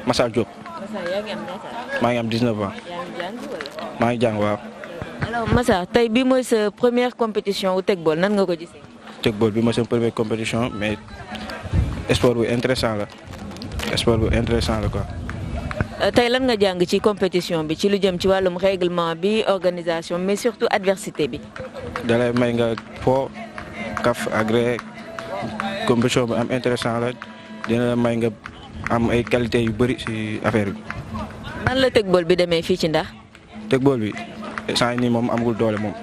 Massa Diop. Massa yaa ngi am ñaata? maa ngi am 19 ans. yaa ngi jàng wala? maa ngi jàng waaw. alors Massa tey bii mooy sa première compétition wu Tekball nan nga ko gisee. Tekball bi mooy sama première compétition mais sport bu intéressant la sport bu intéressant la quoi. tey lan nga jàng ci compétition bi ci lu jëm ci wàllum règlement bi organisation mais surtout adversité bi. dalay may nga fo kaf agré compétition bi am intéressant la dina la may nga am ay qualité yu bëri ci affaire bi. nan la Tekball bi demee fii ci ndax. Tekball bi saa nii moom amagul doole moom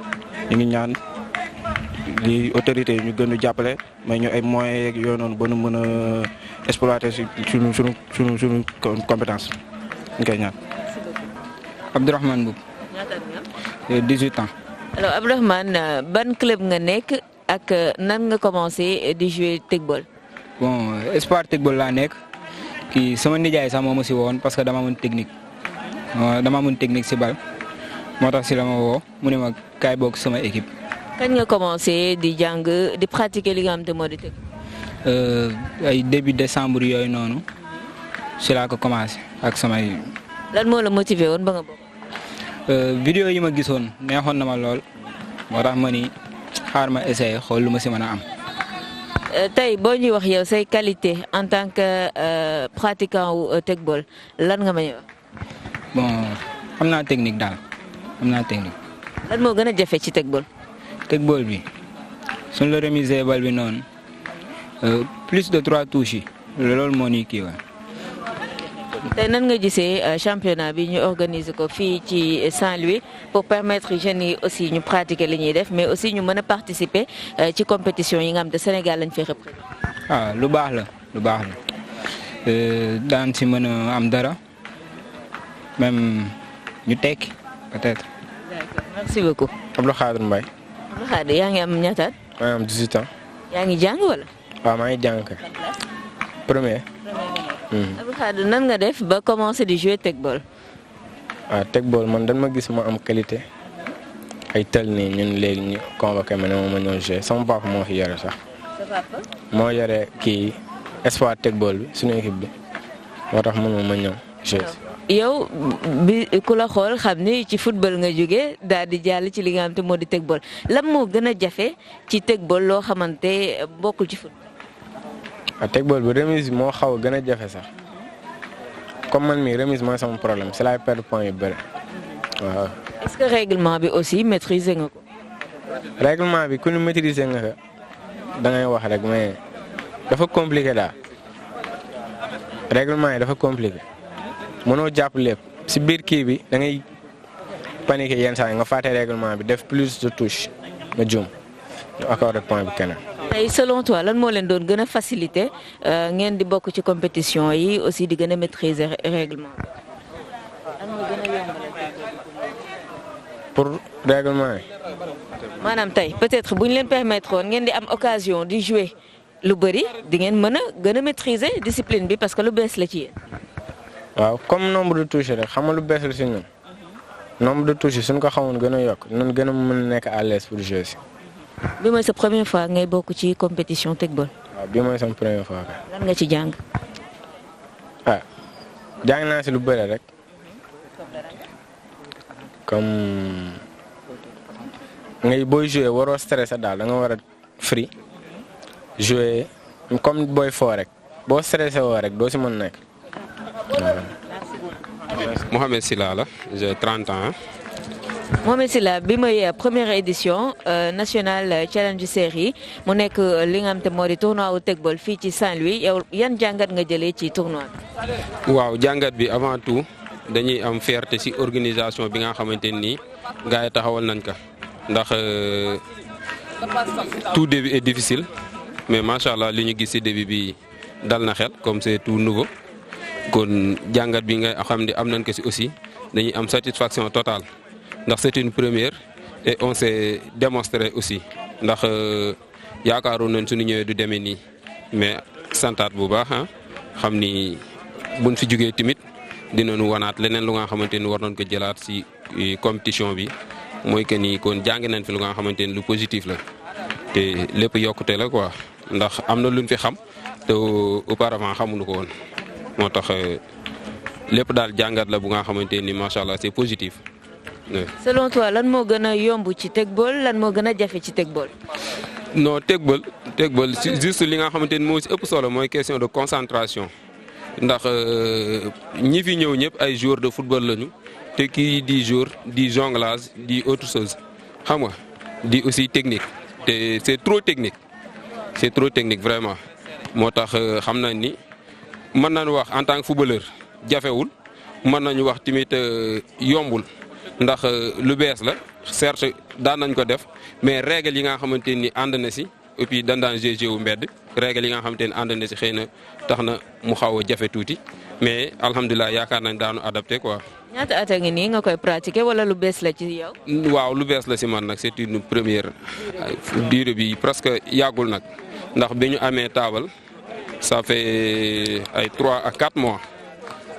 ñu ngi ñaan li autorité yi ñu gën a jàppale may ñu ay moyens yeeg yooyu noonu ba nu mën a exploiter ci suñu compétence ñu koy ñaan. Abdourahmane Boub. ñaata at nga am. 18 ans. alors Abdourahmane ban club nga nekk ak nan nga commencé di jouer Tekball. Bon Espoir Tekball laa nekk kii sama nijaay sax moo ma si woon parce que dama amoon technique si bal moo tax si la ma woo mu ne ma kaay bokk sama équipe. kañ nga commencé di jàng di pratiquer li nga xam te moo di Tekball. ay début décembre yooyu noonu si laa ko commencé ak samay. lan moo la motivé woon ba nga bokk. vidéo yi ma gisoon neexoon na ma lool moo tax ma ni xaar ma essayé xool lu ma si mën a am. tey boo ñuy wax yow say qualité en tant que pratiquant wu Tekball lan nga ma ñuy wax. bon am naa technique daal am naa technique. lan moo gën a jafe ci Tekball. Tekball bi suñ la remisé bal bi noonu plus de 3 touches yi loolu moo ñuy kii tey nan nga gisee championnat bi ñu organiser ko fii ci Saint-Louis pour permettre jeunes yi aussi ñu pratiquer li ñuy def mais aussi ñu mën a participer ci compétition yi nga xam te Sénégal lañ fay représenter. lu baax la daan si mën a am dara même ñu tekki peut-être. D'accord, merci beaucoup. Abdou Khadir Mbaye. Abdou Khadir yaa ngi am ñaata at. maa ngi am 18 ans. yaa ngi jàng wala. waaw maa ngi jàng kay. premier. Abdou Khadir nan nga def ba commencer di jouer Tekball. waaw Tekball man dañ ma gis ma am qualité ay tel nii ñun léegi ñu convoqué ma ne ma ñëw jouer sama papa moo fi yore sax. sa papa. moo yore kii Espoir Tekball bi suñu équipe bi moo tax man ma ñëw jouer. yow bi ku la xool xam ni ci football nga jógee daal di jàll ci li nga xam te moo di Tekball lan moo gën a jafe ci Tekball loo xamante bokkul ci football. waaw Tekball bi remise moo xaw a gën a jafe sax comme man mii remise mooy sama problème c'est laay perdre point yu bëri waaw. est-ce que règlement bi aussi maîtriser nga ko. règlement bi ku ñu maîtriser nga ko da ngay wax rek mais dafa compliqué daal règlement yi dafa compliqué mënoo jàpp lépp si biir kii bi da ngay paniquer yenn saa yi nga fàtte règlement bi def plus de touche nga juum ñu accordé point bi keneen. tey selon toi lan moo leen doon gën a faciliter ngeen di bokk ci compétition yi aussi di gën a maîtriser règlement bi. lan moo gën a yombalal pour règlement yi. maanaam tey peut-être bu ñu leen permettre woon ngeen di am occasion di jouer lu bëri di ngeen mën a gën a maîtriser discipline bi parce que lu bees la ci yéen. waaw comme nombre de touches rek xam nga lu bees la si ñun nombre de touches suñ ko xamoon gën a yokk ñun gën a mën a nekk à l'aise pour jouer si. bi mooy sa première fois ngay bokk ci compétition Tekball. waaw bii mooy sama première fois kay. lan nga ci jàng. jàng naa si lu bëri rek comme ngay booy jouer waroo stressé daal da nga war a free jouer comme booy foo rek boo stressé woo rek doo si mën nekk. Mohamed Silla la j'ai 30 ans. Mohamed Silla bi mooy première édition nationale challenge série mu nekk li nga xam te moo di tournoi wu Tekball fii ci Saint-Louis yow yan jàngat nga jëlee ci tournoi bi. waaw jàngat bi avant tout dañuy am fierté ci organisation bi nga xamante nii gars yi taxawal nañ ko ndax tout début est difficile mais macha allah li ñu gis ci début bi dal na xel comme c'est tout nouveau kon jàngat bi nga xam ne am nañ ko ci aussi dañuy am satisfaction totale. ndax c'est une première et on s'est démontré aussi ndax yaakaaroon nañ suñu ñëwee du demee nii mais santaat bu baax xam ni buñ fi jógee tamit dinañu wanaat leneen lu nga xamante ni war nañ ko jëlaat si compétition bi mooy que ni kon jàng nañ fi lu nga xamante ni lu positif la te lépp yokkute la quoi ndax am na luñ fi xam te auparavant xamuñu ko woon moo tax lépp daal jàngat la bu nga xamante ni macha allah c'est positif. selon toi lan moo gën a yomb ci tegball lan moo gën a jafe ci tegball. non tegball juste li nga xamante ni moo si ëpp solo mooy question de concentration ndax ñi fi ñëw ñëpp ay joueurs de football lañu te kii di jour di jonglage di autre chose xam nga di aussi technique te c'est trop technique vraiment moo tax xam nañ ni mën nañu wax en tant que footballeur jafewul mën nañu wax tamit yombul ndax lu bees la certes daan nañ ko def mais règle yi nga xamante ni ànd na si et puis dañ daan jeu wu mbedd règle yi nga xamante ni ànd na si xëy na tax na mu xaw a jafe tuuti mais alhamdulilah yaakaar nañ daanu adapté quoi. ñaata at a ngi nii nga koy pratiquer wala lu bees la ci yow. waaw lu bees la si man nag c'est une première durée bi presque yàggul nag ndax bi ñu amee taabal ça fait ay 3 à 4 mois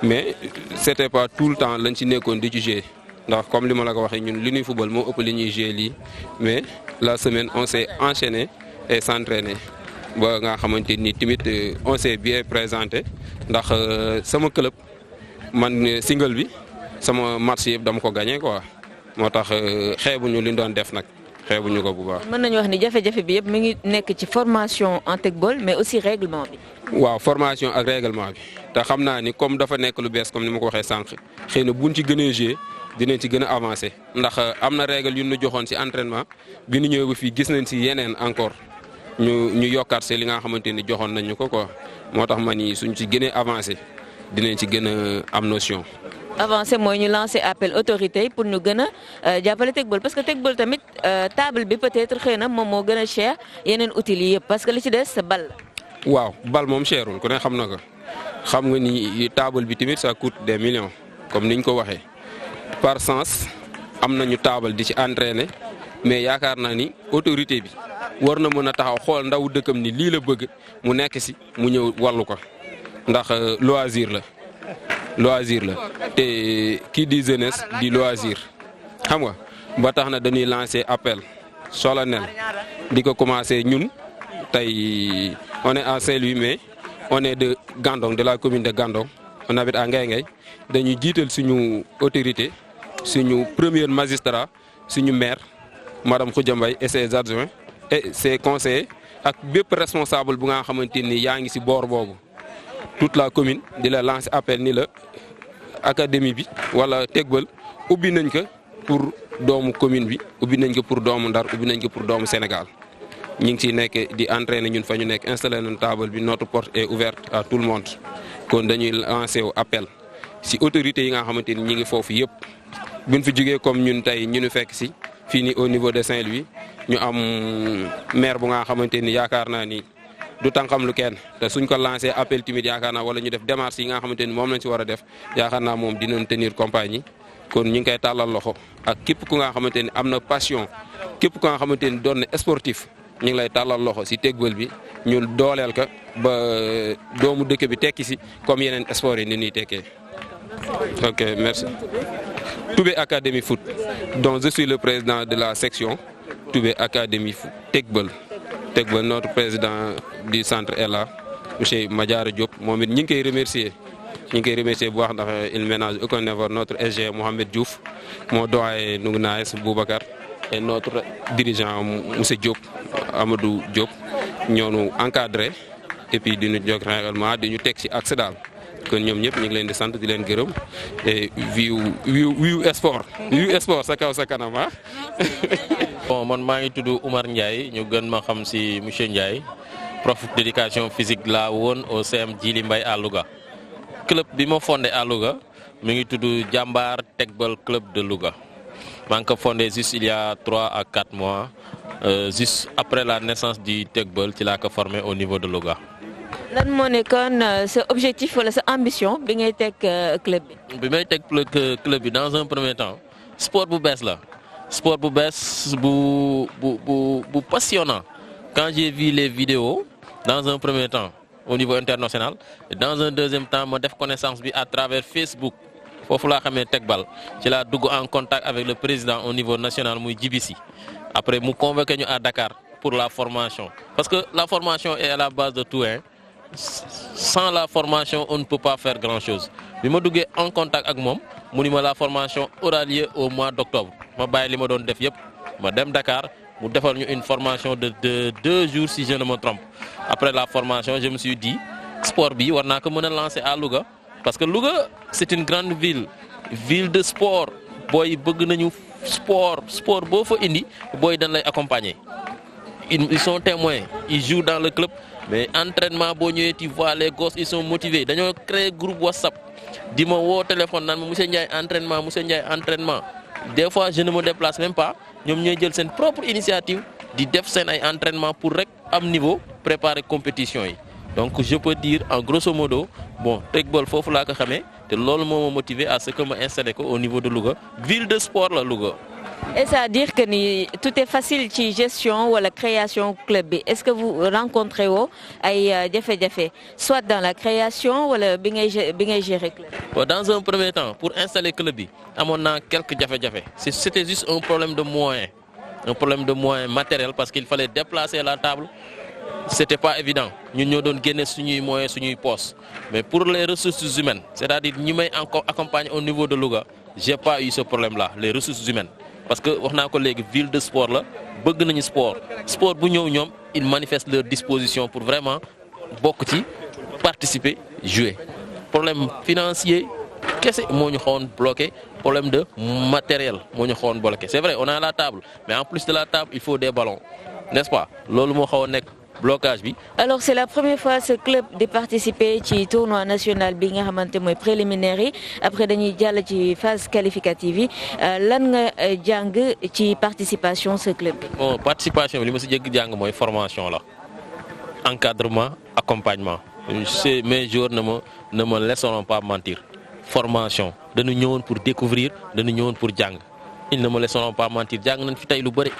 mais c'était pas tout le temps lañ ci nekkoon di ci jouer ndax comme li ma la ko waxee ñun li ñuy football moo ëpp li ñuy jouer lii mais la semaine on s'est enchaîné et s'entraîné ba nga xamante ni tamit on s'est bien présenté ndax sama club man single bi sama match yëpp dama ko gagné quoi moo tax xeebuñu li ñu doon def nag xeebuñu ko bu baax. mën nañu wax ni jafe-jafe bi yëpp mi ngi nekk ci formation en tegball mais aussi règlement bi. waaw formation ak règlement bi te xam naa ni comme dafa nekk lu bees comme ni ma ko waxee sànq xëy na buñ ci gën a jouer dinañ ci gën a avancer ndax am na règle yu ñu joxoon ci entraînement bi ñu ñëwee ba fii gis nañ ci yeneen encore ñu yokkaat ci li nga xamante ni joxoon nañ ñu ko quoi moo tax ma ni suñ ci gënee avancer dinañ ci gën a am notion. avancé mooy ñu lancer appel autorité yi pour ñu gën a jàppale tegball parce que tegball tamit table bi peut-être xëy na moom moo gën a cher yeneen outils yi yëpp parce que li ci des sa bal. waaw bal moom cherul ku ne xam na ko xam nga ni table bi tamit ça coûte des millions comme niñ ko waxee par sens am nañu table di ci entraîner mais yaakaar naa ni autorité bi war na mën a taxaw xool ndaw dëkkam ni lii la bëgg mu nekk ci mu ñëw wallu ko ndax loisir la te kii di jeunesse di loisir xam nga ba tax na dañuy lancer appel solennel di ko commencer ñun tey on est à Saint-Louis mais on est de Gandon de la commune de Gandon on habite à Ngaye dañuy jiital suñu autorité suñu premier magistrat suñu maire madame Khoudia Mbaye et ses adjoints et ses conseillers ak bépp responsable bu nga xamante ni yaa ngi ci boor boobu toute la commune di la lancer appel ni la académie bi wala tegball ubbi nañ ko pour doomu commune bi ubbi nañ ko pour doomu Ndar ubbi nañ ko pour doomu Sénégal ñu ngi ciy nekk di entraîner ñun fa ñu nekk installé nañ table bi notre porte est ouverte à tout le monde kon dañuy lancer wu appel ci autorités yi nga xamante ni ñi ngi foofu yëpp buñ fi jógee comme ñun tey ñu nu fekk ci fii nii au niveau de Saint-Louis ñu am maire bu nga xamante ni yaakaar naa ni du tànqam lu kenn te suñ ko lancé appel timide yaakaar naa wala ñu def démarche yi nga xamante ni moom lañ ci war a def yaakaar naa moom dinañ tenir compagnie kon ñu ngi koy tàllal loxo ak képp ku nga xamante ni am na passion képp ku nga xamante ni doon na sportif ñu ngi lay tàllal loxo ci tegball bi ñu dooleel ko ba doomu dëkk bi tekki ci comme yeneen sport yi ni ñuy tekkee. Ok, merci. Toubé Académie Foot donc je suis le président de la section Toubé Académie Foot tegball. Notre président du centre est là monsieur Madiara Diop moom it ñu ngi koy remercier bu baax ndax il ménage aucun effort notre SG Mohamed Diouf moo doyen nu ngi naes Boubacar et notre dirigeant monsieur Diop Amadou Diop ñoonu encadré et puis di ñu jox règlement di ñu teg ci accès daal kon ñoom ñëpp ñu ngi leen di sant di leen gërëm et wiiw sport sa kaw sa kanam ah. Bon man maa ngi tudd Oumar Ndiaye ñu gën ma xam ci monsieur Ndiaye prof d'éducation physique laa woon au CM Djily Mbaye à Louga club bi ma fondé à Louga mi ngi tudd Jambar Tegball Club de Louga maa ngi ko fondé juste il y a 3 à 4 mois juste après la naissance du Tegball ci laa ko formé au niveau de Louga. lan moo nekkoon sa objectif wala sa ambition bi ngay teg club bi. bi may teg club bi dans un premier temps sport bu bees la sport bu bees bu passionnant. Quand j'ai vu les vidéos dans un premier temps au niveau international et dans un deuxième temps ma def connaissance bi à travers Facebook foofu laa xamee Tekball ci laa dugg en contact avec le président au niveau national muy Djibisi après mu convoqué ñu à Dakar pour la formation parce que la formation est à la base de tout hein. Sans la formation on ne peut pas faire grand chose bi ma duggee en contact ak moom mu ni ma la formation aura lieu au mois d'octobre ma bàyyi li ma doon def yëpp ma dem Dakar mu defal ñu une formation de 2 jours si je ne me trompe après la formation je me suis dit sport bi war naa ko mën a lancer à Louga parce que Louga c'est une grande ville de sport booy bëgg nañu sport boo fa indi booy dañ lay accompagner ils sont témoins ils jouent dans le club mais entraînement boo ñëwee tu vois les gosses ils sont motivés dañoo créer groupe WhatsApp di ma woo téléphone naan ma monsieur Ndiaye entraînement des fois je ne me déplace même pas ñoom ñooy jël seen propre initiative di def seen ay entraînement pour rek am niveau préparer compétition yi donc je peux dire en grosso modo bon Tekball foofu laa ko xamee te loolu moo ma motivé à ce que ma installé ko au niveau de Louga ville de sport la Louga. Et ça veut dire que ni tout est facile ci gestion wala création club bi est-ce que vous rencontrez ay jafe-jafe soit dans la création wala bi ngay gérer club. Bon, dans un premier temps pour installer club bi amoon naa quelques jafe-jafe c'était juste un problème de moyens matériels parce qu'il fallait déplacer la table c'était pas évident ñun ñoo doon génne suñuy moyens suñuy postes mais pour les ressources humaines c'est-à-dire ñi may accompagner au niveau de Louga j'ai pas eu ce problème-là les ressources humaines. Parce que wax naa ko léegi ville de sport la bëgg nañu sport bu ñëw ñoom ils manifestent leur disposition pour vraiment bokk ci participer jouer problème financier kese moo ñu xawoon bloqué problème de matériel moo ñu xawoon bloqué c'est vrai on a la table mais en plus de la table il faut des ballons n'est-ce pas loolu moo xaw a nekk blocage bi. Alors c'est la première fois ce club de participer ci tournoi national bi nga xamante mooy préliminaire yi après dañuy jàll ci phase qualificative yi lan nga jàng ci participation ce club. Bon participation bi li ma si jëgg jàng mooy formation la encadrement accompagnement mes joueurs ne me laisseront pas mentir formation dañu ñëwoon pour découvrir dañu ñëwoon pour jàng ils ne me laisseront pas mentir jàng nañ fi tey lu bëri.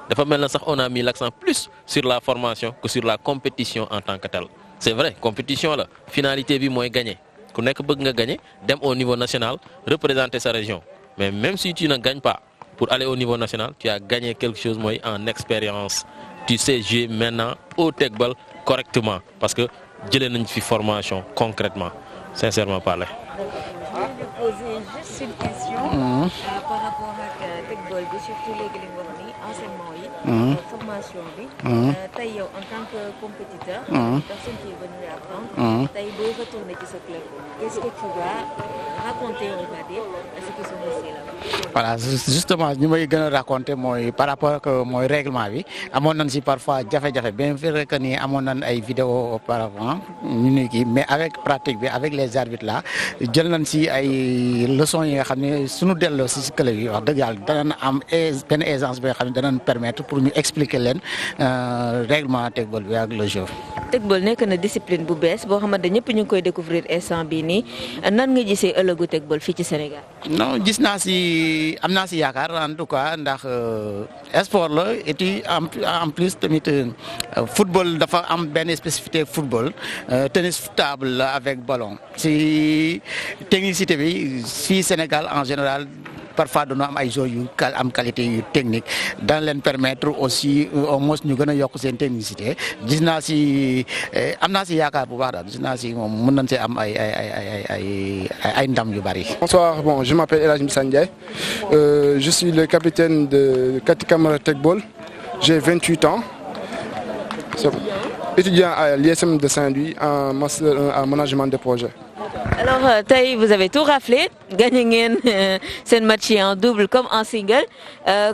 dafa mel na sax on a mis l'accent plus sur la formation que sur la compétition en tant que telle c'est vrai compétition la finalité bi mooy gagner ku nekk bëgg nga gagner dem au niveau national représenter sa région mais même si tu ne gagnes pas pour aller au niveau national tu as gagné quelque chose mooy en expérience tu sais jouer maintenant au Tekball correctement parce que jëlee nañ fi formation concrètement sincèrement parler. Je vais vous poser juste une question par rapport ak Tekball bi surtout léegi li nga wax ni enseignement yi formation bi tey yow en tant que compétiteur personne qui est venu apprendre tey boo retourné ci sa club qu'est-ce que tu vas raconter on va dire à ceux qui sont restés là. Voilà justement ñu may gën a raconter mooy par rapport ak mooy règlement bi amoon nañ si parfois jafe-jafe bien vrai que ni amoon nañ ay vidéos auparavant ñu ne kii mais avec pratique bi avec les arbitres là jël nañ si ay leçons yi nga xam ne suñu delloo si club yi wax dëgg yàlla danañ am benn aisance bi nga xam ne danañ permettre pour ñu expliquer leen règlement Tekball bi ak le jeu. Tekball nekk na discipline bu bees boo xamante ñëpp ñu ngi koy découvrir instant bii nii nan nga gisee ëllëgu Tekball fii ci Sénégal. non gis naa si am naa si yaakaar en tout cas ndax sport la et puis en plus tamit football dafa am benn spécificité football tennis table la avec ballon si technicité bi fii Sénégal en général. Parfois dañoo am ay joueurs yu am qualité yu technique daan leen permettre aussi au moins ñu gën a yokk seen technicité gis naa si am naa si yaakaar bu baax daal gis naa si moom mën nañ see am ay ndam yu bari. Bonsoir, bon, je m'appelle El Hadj Moussa Ndiaye. Je suis le capitaine de Kati Camara Tekball. J'ai 28 ans. Étudiant à l'ISM de Saint-Louis en master en management de projet. Alors tey vous avez tout raflé gagné ngeen seen match yi en double comme en single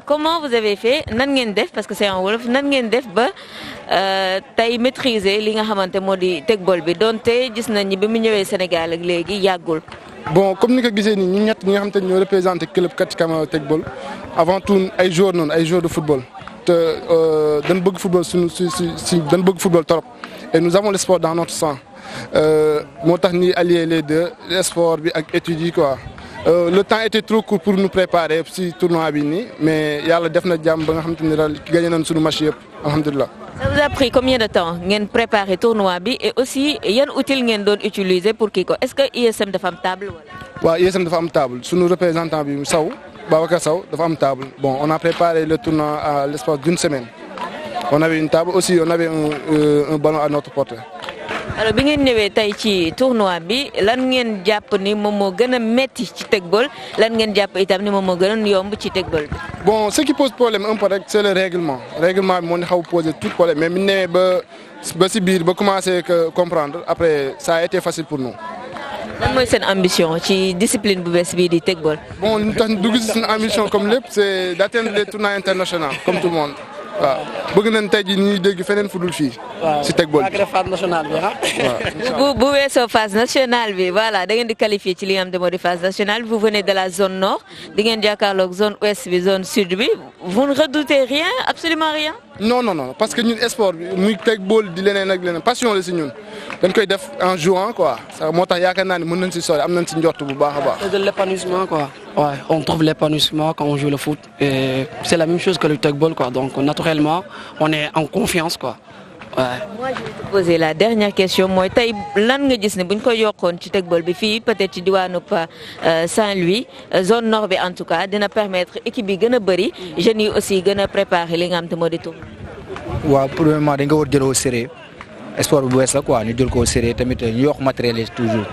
comment vous avez fait nan ngeen def parce que c'est en wolof nan ngeen def ba tey maîtriser li nga xamante moo di Tekball bi donte gis nañ ni bi mu ñëwee Sénégal ak léegi yàggul. Bon comme ni ko gisee nii ñun ñett ñi nga xamante ne ñoo représenté club Kati Camara Tekball avant tout ay joueurs noonu ay joueurs de football te dañ bëgg football dañ bëgg football trop et nous avons le sport dans notre sang. moo tax ni allier les deux sport bi ak études yi quoi le temps était trop court pour nous préparer si tournoi bi nii mais yàlla def na jàmm ba nga xamante ni daal gagné nañ suñu match yëpp alhamdulilah. Ça vous a pris combien de temps ngeen préparer tournoi bi et aussi yan outil ngeen doon utiliser pour kii ko est-ce que ISM dafa am table wala. waaw ISM dafa am table suñu représentant bi Sow Babacar Sow dafa am table bon on a préparé le tournoi à l'espace d'une semaine on avait une table aussi on avait un ballon à notre portée. alors bi ngeen ñëwee tey ci tournoi bi lan ngeen jàpp ni moom moo gën a métti ci tegball lan ngeen jàpp itam ni moom moo gën a yomb ci tegball bi. bon ce qui pose problème un peu rek c'est le règlement bi moo ñu xaw a posé tout problème mais bu ñu ñëwee ba si biir ba commencé comprendre après ça a été facile pour nous. lan mooy seen ambition ci discipline bu bees bii di tegball. bon lu tax dugg si suñu ambition comme lépp c'est d'atteindre les tournois internationaux comme tout le monde. waaw bëgg nañ tey jii ñuy dégg feneen fu dul fii. si tegball bi phase nationale bi bu weesoo phase nationale bi voilà da ngeen di qualifier ci li nga xam ne moo di phase nationale vous venez de la zone nord di ngeen jàkkaarloog zone ouest bi zone sud bi vous ne redoutez rien absolument rien. non parce que ñun sport bi muy tegball di leneen ak leneen passion la si ñun dañ koy def en jouant quoi ça moo tax yaakaar naa ne mën nañ si sori am nañ si njort bu baax a baax. C'est de l'épanouissement quoi. Ouais, on trouve l'épanouissement quand on joue le foot et c'est la même chose que le tegball quoi donc naturellement on est en confiance quoi. Ouais. Moi je vais te poser la dernière question mooy tey lan nga gis ne bu ñu ko yokkoon ci tegball bi fii peut-être ci diwaanu Saint-Louis zone nord bi en tout cas dina permettre équipe bi gën a bëri jeunes yi aussi gën a préparer li nga xam te moo di tournoi. waaw premièrement dañ ko war jël au sérieux sport bu bees la quoi ñu jël ko au sérieux tamit ñu yokk matériel yi toujours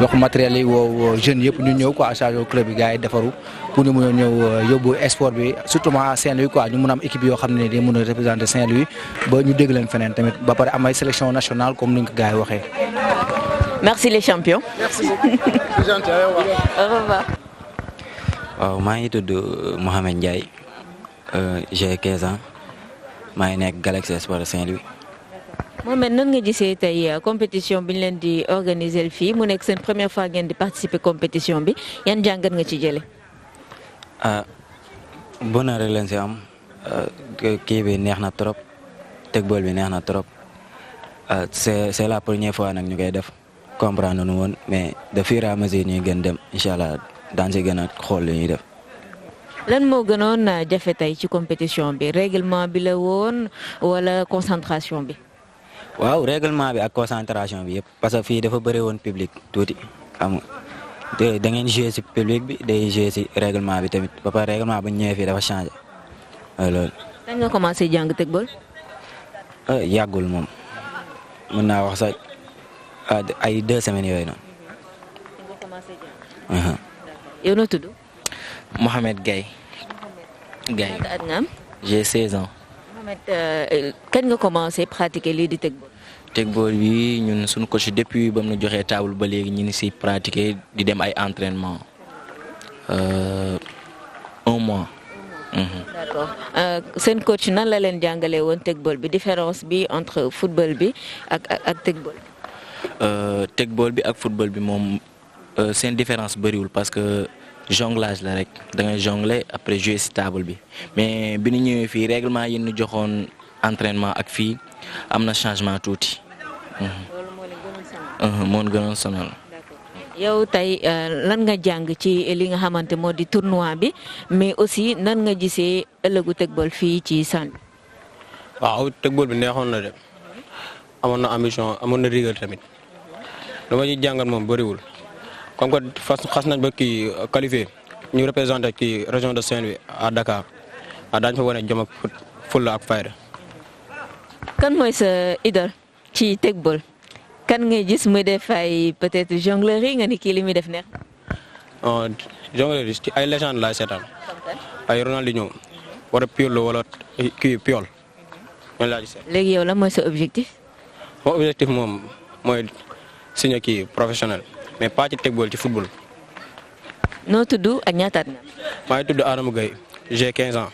yokk matériel yi woo jeunes yëpp ñu ñëw quoi à charge au club yi gars yi defaru pour ñu mun a ñëw yóbbu sport bi surtout à Saint-Louis quoi ñu mun a am équipe yoo xam ne day mun a représenter Saint-Louis ba ñu dégg leen feneen tamit ba pare am ay sélection nationale comme ni nga ko gars yi waxee. Merci les champions. Merci beaucoup. C'est gentil. Au revoir. waaw maa ngi tudd Mohamed Ndiaye j'ai 15 ans maa ngi nekk Galaxy Sport Saint-Louis. Mohamed nan nga gisee tey compétition bi ñu leen di organiser fii mu nekk seen première fois ngeen di participer compétition bi yan jàngat nga ci jëlee. bonheur rek leen si am kii bi neex na trop tegball bi neex na trop c'est la première fois nag ñu koy def comprendre nu woon mais de fur et à mesure ñuy gën dem incha allah daan si gën a xool li ñuy def. lan moo gënoon jafe tey ci compétition bi règlement bi la woon wala concentration bi. waaw règlement bi ak concentration bi yëpp parce que fii dafa bëri woon public tuuti xam nga da ngeen jouer si public bi day jouer si règlement bi tamit ba pare règlement bu ñëwee fii dafa changé loolu. kañ nga commencé jàng tegball. yàggul moom mën naa wax sax ay 2 semaines yooyu noonu. nga commencé jàng. yow noo tudd. Mohamed Gaye. ñaata at nga am. J'ai 16 ans. Mohamed kañ nga commencé pratiquer lii di tegball. tegball bi ñun suñu coach depuis ba mu ñu joxee table ba léegi ñu ngi siy pratiquer di dem ay entraînement 1 mois. D'accord seen coach nan la leen jàngalee woon tegball bi différence bi entre football bi ak tegball. tegball bi ak football bi moom seen différence bëriwul parce que jonglage la rek da ngay jongler après jouer si table bi mais bi ñu ñëwee fii règlement yi ñu joxoon entraînement ak fii am na changement tuuti. loolu moo leen gënoon sonal. moo leen gënoon sonal. yow tey lan nga jàng ci li nga xamante moo di tournoi bi mais aussi nan nga gisee ëllëgu tegball fii ci Saint-Louis. waaw tegball bi neexoon na de amoon na ambition amoon na rigueur tamit dama ci jàngat moom bëriwul comme que xas nañ ba kii qualifié ñu représenté ci région de Saint-Louis à Dakar daañu fa wane jom ak fulla ak fayda. kan mooy sa idole ci tegball. kan ngay gis muy def ay peut-être jonglerie nga ni kii li muy def neex. jonglerie ci ay légende laay seetaan ay Ronaldinho wala Pirlo wala kii Piol ñooñu laa gisee. léegi yow la mooy sa objectif. mon objectif moom mooy signer kii professionnel mais pas ci tegball ci football. noo tudd ak ñaataat nga. maa ngi tudd Adama Gueye j'ai 15 ans.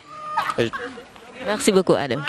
Merci beaucoup Adam.